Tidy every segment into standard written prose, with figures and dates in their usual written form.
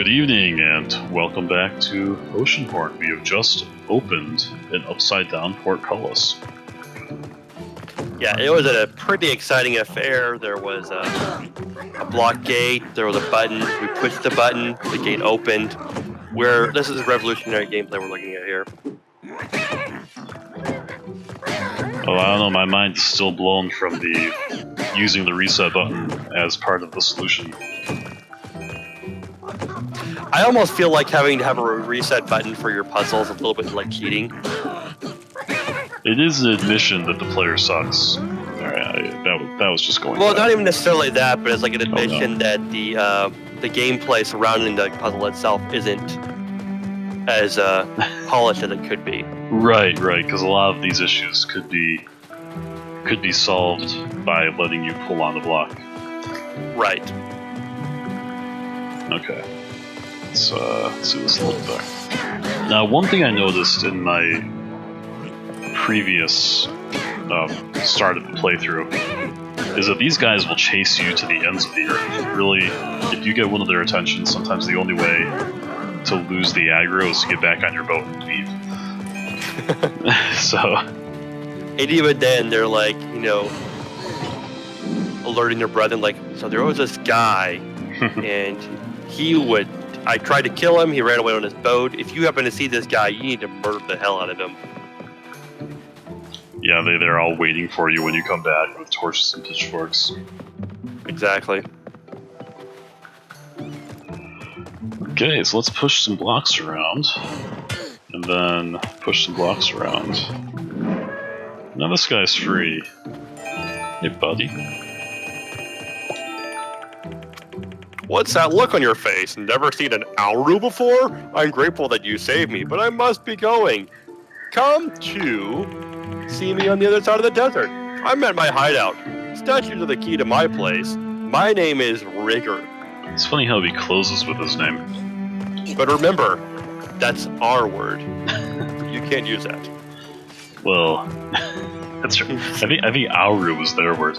Good evening and welcome back to Oceanhorn. We have just opened an upside-down portcullis. Yeah, it was a pretty exciting affair. There was a block gate, there was a button, we pushed the button, the gate opened. This is revolutionary gameplay we're looking at here. Oh, I don't know, my mind is still blown from using the reset button as part of the solution. I almost feel like having to have a reset button for your puzzle is a little bit like cheating. It is an admission that the player sucks. Alright, that was just going Well, back. not even necessarily that, but it's like an admission that the gameplay surrounding the puzzle itself isn't as polished as it could be. Right, because a lot of these issues could be solved by letting you pull on the block. Right. Okay. Let's see this a little bit. Now, one thing I noticed in my previous start of the playthrough is that these guys will chase you to the ends of the earth. Really, if you get one of their attention, sometimes the only way to lose the aggro is to get back on your boat and leave. So. And even then, they're like, alerting their brethren, like, so there was this guy, and I tried to kill him, he ran away on his boat. If you happen to see this guy, you need to murder the hell out of him. Yeah, they're all waiting for you when you come back with torches and pitchforks. Exactly. Okay, so let's push some blocks around. And then push some blocks around. Now this guy's free. Hey, buddy. What's that look on your face? Never seen an Auru before? I'm grateful that you saved me, but I must be going. Come to see me on the other side of the desert. I'm at my hideout. Statues are the key to my place. My name is Rigger. It's funny how he closes with his name. But remember, that's our word. You can't use that. Well, that's true. I think Auru was their word.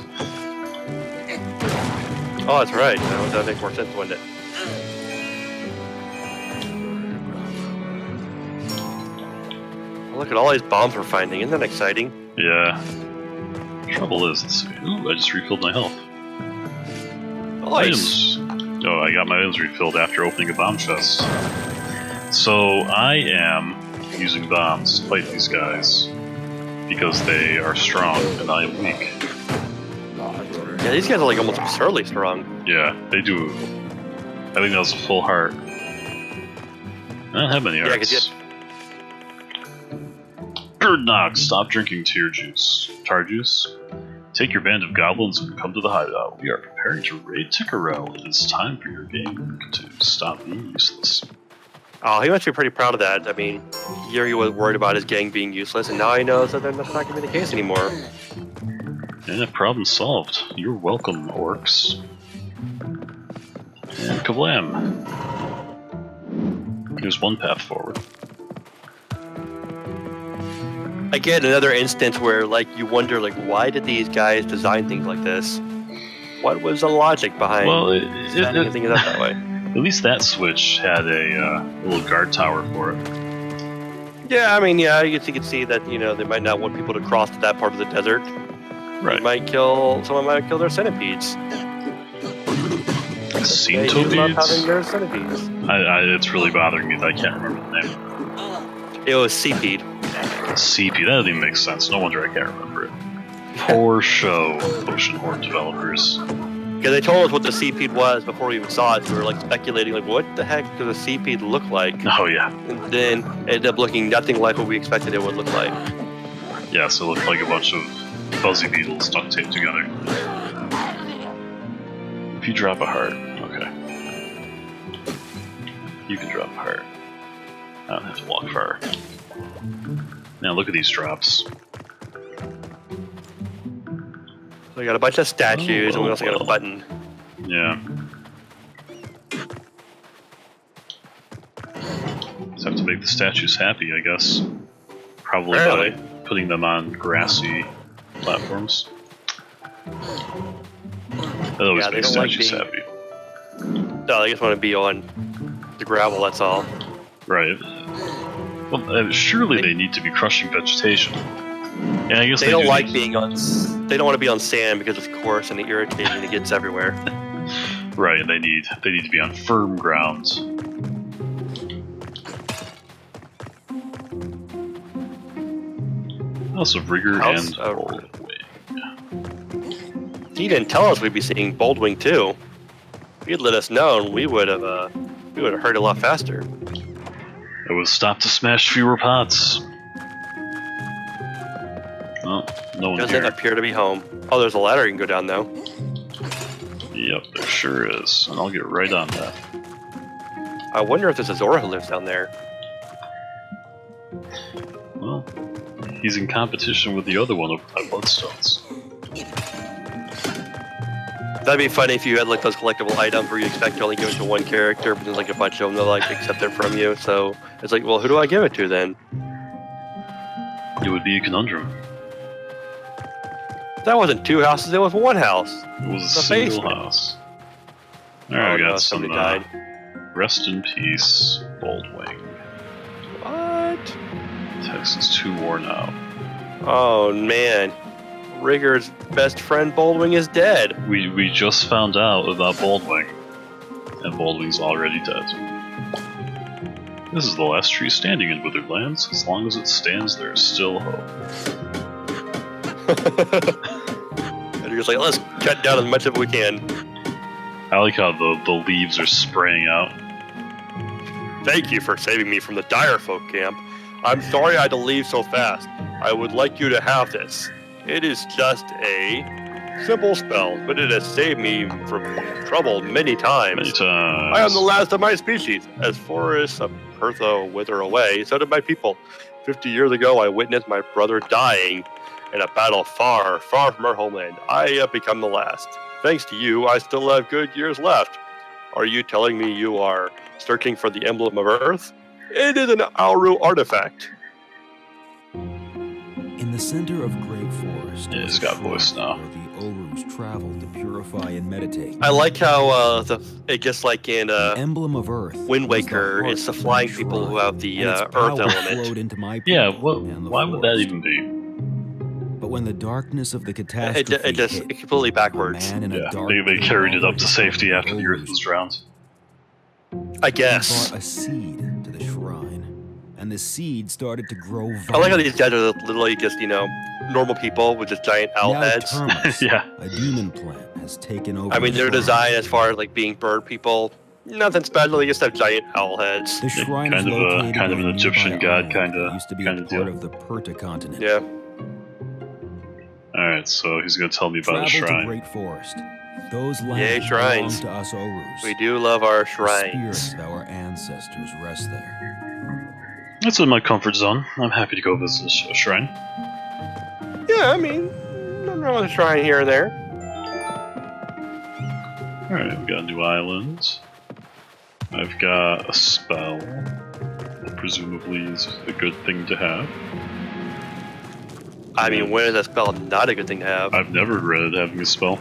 Oh, that's right. That would make more sense, wouldn't it? Look at all these bombs we're finding. Isn't that exciting? Yeah. Trouble is, let's see. Ooh, I just refilled my health. Nice. Items. Oh, I got my items refilled after opening a bomb chest. So I am using bombs to fight these guys because they are strong and I am weak. Yeah, these guys are like almost absurdly strong. Yeah, they do. I think that was a full heart. I don't have many hearts. Bird knock, stop drinking tar juice. Take your band of goblins and come to the hideout. We are preparing to raid Tikkarel. It is time for your game to stop being useless. Oh, he must be pretty proud of that. I mean, here he was worried about his gang being useless, and now he knows that that's not going to be the case anymore. Yeah, problem solved. You're welcome, orcs. And kablam. There's one path forward. Again, another instance where, you wonder, why did these guys design things like this? What was the logic behind designing things up that way? At least that switch had a little guard tower for it. Yeah, I mean, you could see that, they might not want people to cross to that part of the desert. Right. Someone might kill their centipedes. Centipedes? Having their centipedes. It's really bothering me that I can't remember the name. It was Seepede. CP, that doesn't even make sense. No wonder I can't remember it. Poor show, Oceanhorn developers. Yeah, they told us what the Seepede was before we even saw it. So we were speculating, what the heck does a Seepede look like? Oh yeah. And then it ended up looking nothing like what we expected it would look like. Yeah, so it looked like a bunch of fuzzy beetles duct taped together. If you drop a heart, okay. You can drop a heart. I don't have to walk far. Now look at these drops. So we got a bunch of statues, and we also got a button. Yeah. Just have to make the statues happy, I guess. Probably by putting them on grassy platforms. That always makes statues happy. No, they just want to be on the gravel, that's all. Right. Well, surely they need to be crushing vegetation. And I guess They don't do like need- being on... They don't want to be on sand because it's coarse and irritating and it gets everywhere. Right, they need to be on firm ground. House of Rigor House and of- Boldwing. He didn't tell us we'd be seeing Boldwing too. If he'd let us know, we would have heard a lot faster. It was stop to smash fewer pots. Oh, no one Doesn't here. appear to be home. Oh, there's a ladder you can go down though. Yep, there sure is. And I'll get right on that. I wonder if there's a Zora who lives down there. Well, he's in competition with the other one over by Bloodstones. That'd be funny if you had like those collectible items where you expect to only give it to one character, but there's like a bunch of them that like accept it from you. So it's like, well, who do I give it to then? It would be a conundrum. That wasn't 2 houses; it was 1 house. It was a The single basement. house. Alright, we no, got some somebody died. rest in peace, Boldwing. What? Text is too worn out. Oh man, Rigger's best friend Boldwing is dead. We just found out about Boldwing, and Boldwing's already dead. This is the last tree standing in Withered Lands. As long as it stands, there is still hope. And you're just like, let's cut down as much as we can. I like how the leaves are spraying out. Thank you for saving me from the dire folk camp. I'm sorry I had to leave so fast. I would like you to have this. It is just a simple spell, but it has saved me from trouble many times. Many times. I am the last of my species. As forests of Pertho wither away, so did my people. 50 years ago, I witnessed my brother dying in a battle far, far from our homeland. I have become the last. Thanks to you, I still have good years left. Are you telling me you are searching for the emblem of Earth? It is an Auru artifact. In the center of Great Forest, Yeah, was he's a got shrine voice now. where the Orus traveled to purify and meditate. I like how it just like in The emblem of Earth. Wind was the Waker, heart it's the of flying that people who shrine, have the and its Earth power element. flowed into my Yeah, people and the why would that forest. even be? But when the darkness of the catastrophe It just hit, completely a backwards. man in a Yeah, dark they cave carried it up offered to his safety help after to the Earth Orus. was drowned. I He guess. brought a seed to the shrine, and the seed started to grow. I like how violent. these guys are literally just, normal people with just giant owl Now heads. termites, Yeah. a demon plant, has taken over. I mean, the their shrine. design as far as like being bird people, nothing special. They just have giant owl heads. The Yeah, shrine kind is of a- located kind of on an a Egyptian nearby god island kinda- that used to be kinda a part deal. of the Perta continent. Yeah. Alright, so he's gonna tell me about Travel a to shrine. Great Forest. Those Yay, lands shrines. belong to us Orus. We do love our The shrines. spirits of our ancestors rest there. It's in my comfort zone. I'm happy to go visit a shrine. Yeah, I mean, nothing wrong with a shrine here and there. Alright, we got a new island. I've got a spell that presumably is a good thing to have. I mean, when is that spell not a good thing to have? I've never regretted having a spell.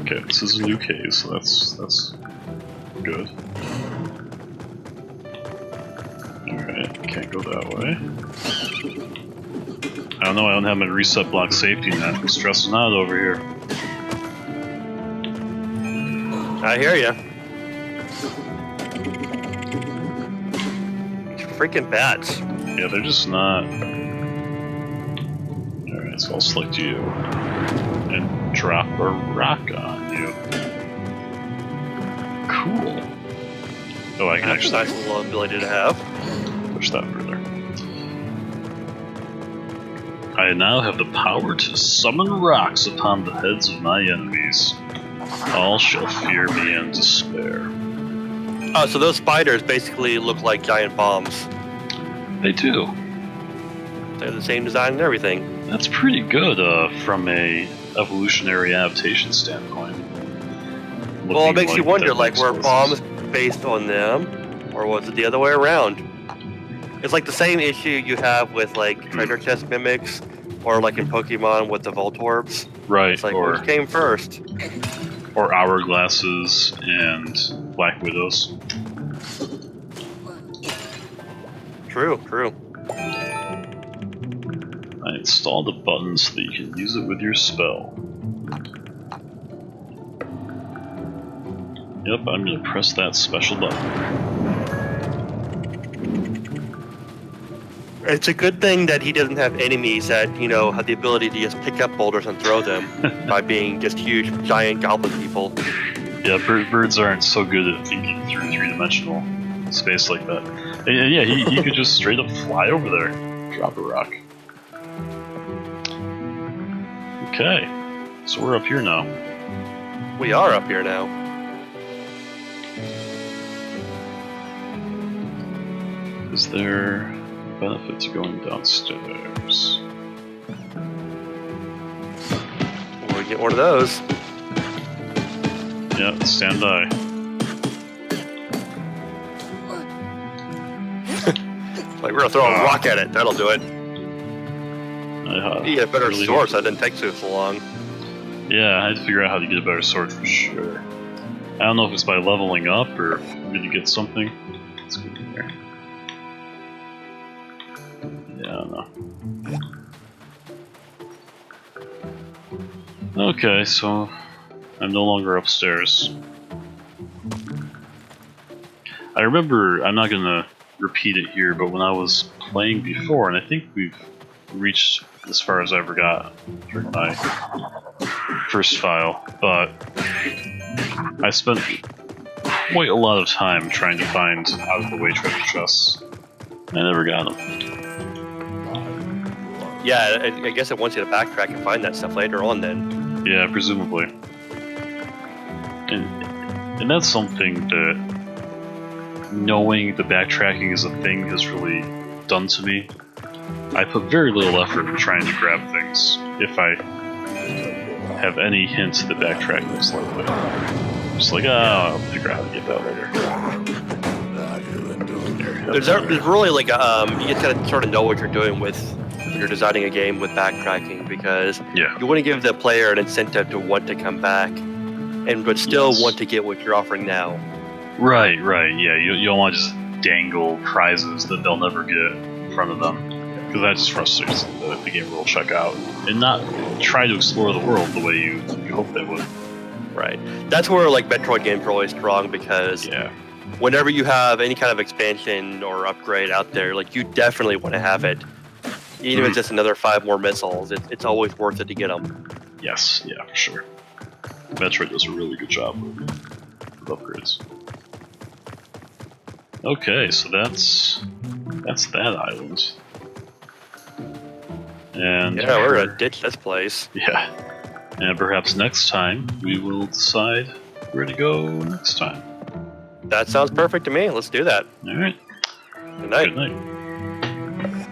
Okay, this is a new case, so that's good. Alright, can't go that way. I don't know, I don't have my reset block safety net. I'm stressing out over here. I hear ya. Freaking bats. Yeah, they're just not... Alright, so I'll select you. And drop a rock on you. Cool. Oh, I can That's a actually nice little ability to have. push that further. I now have the power to summon rocks upon the heads of my enemies. All shall fear me and despair. Oh, so those spiders basically look like giant bombs. They do. They're the same design and everything. That's pretty good from a evolutionary adaptation standpoint. Well, it Looking makes you wonder, deadly like, were explosives. bombs based on them, or was it the other way around? It's like the same issue you have with, like, treasure chest mimics, or like in Pokemon with the Voltorbs. Right, It's like, or which came first? Or hourglasses and Black Widows. True, true. I installed a button so that you can use it with your spell. Yep, I'm gonna press that special button. It's a good thing that he doesn't have enemies that, you know, have the ability to just pick up boulders and throw them by being just huge, giant goblin people. Yeah, birds aren't so good at thinking through three-dimensional space like that. And yeah, he could just straight up fly over there, drop a rock. Okay, so we're up here now. We are up here now. Is there a benefit to going downstairs? We'll get one of those. Yeah, stand by. Like, we're gonna throw a rock at it. That'll do it. You get a better really sword, so that didn't take so long. Yeah, I had to figure out how to get a better sword for sure. I don't know if it's by leveling up or if I'm gonna get something. Let's go in there. Yeah, I don't know. Okay, so I'm no longer upstairs. I remember, I'm not gonna repeat it here, but when I was playing before, and I think we've reached as far as I ever got during my first file, but I spent quite a lot of time trying to find out of the way treasure chests. I never got them. Yeah, I guess it wants you to backtrack and find that stuff later on then. Yeah, presumably. And that's something that knowing the backtracking is a thing has really done to me. I put very little effort in trying to grab things if I have any hint that backtracking is likely. Just like, I'll figure out how to get that later. There's really like you just gotta sort of know what you're doing when you're designing a game with backtracking, because Yeah. you want to give the player an incentive to want to come back, but still want to get what you're offering now. Right, yeah, you don't want to just dangle prizes that they'll never get in front of them, because that just frustrates the game will check out, and not try to explore the world the way you hope they would. Right. That's where like Metroid games are always strong, because Yeah. whenever you have any kind of expansion or upgrade out there, like you definitely want to have it. Even if it's just another 5 more missiles, it's always worth it to get them. Yes, yeah, for sure. Metroid does a really good job with upgrades. Okay, so that's that island. And Yeah, we're gonna ditch this place. yeah, and perhaps next time we will decide where to go next time. That sounds perfect to me. Let's do that. All right. Good night. Good night.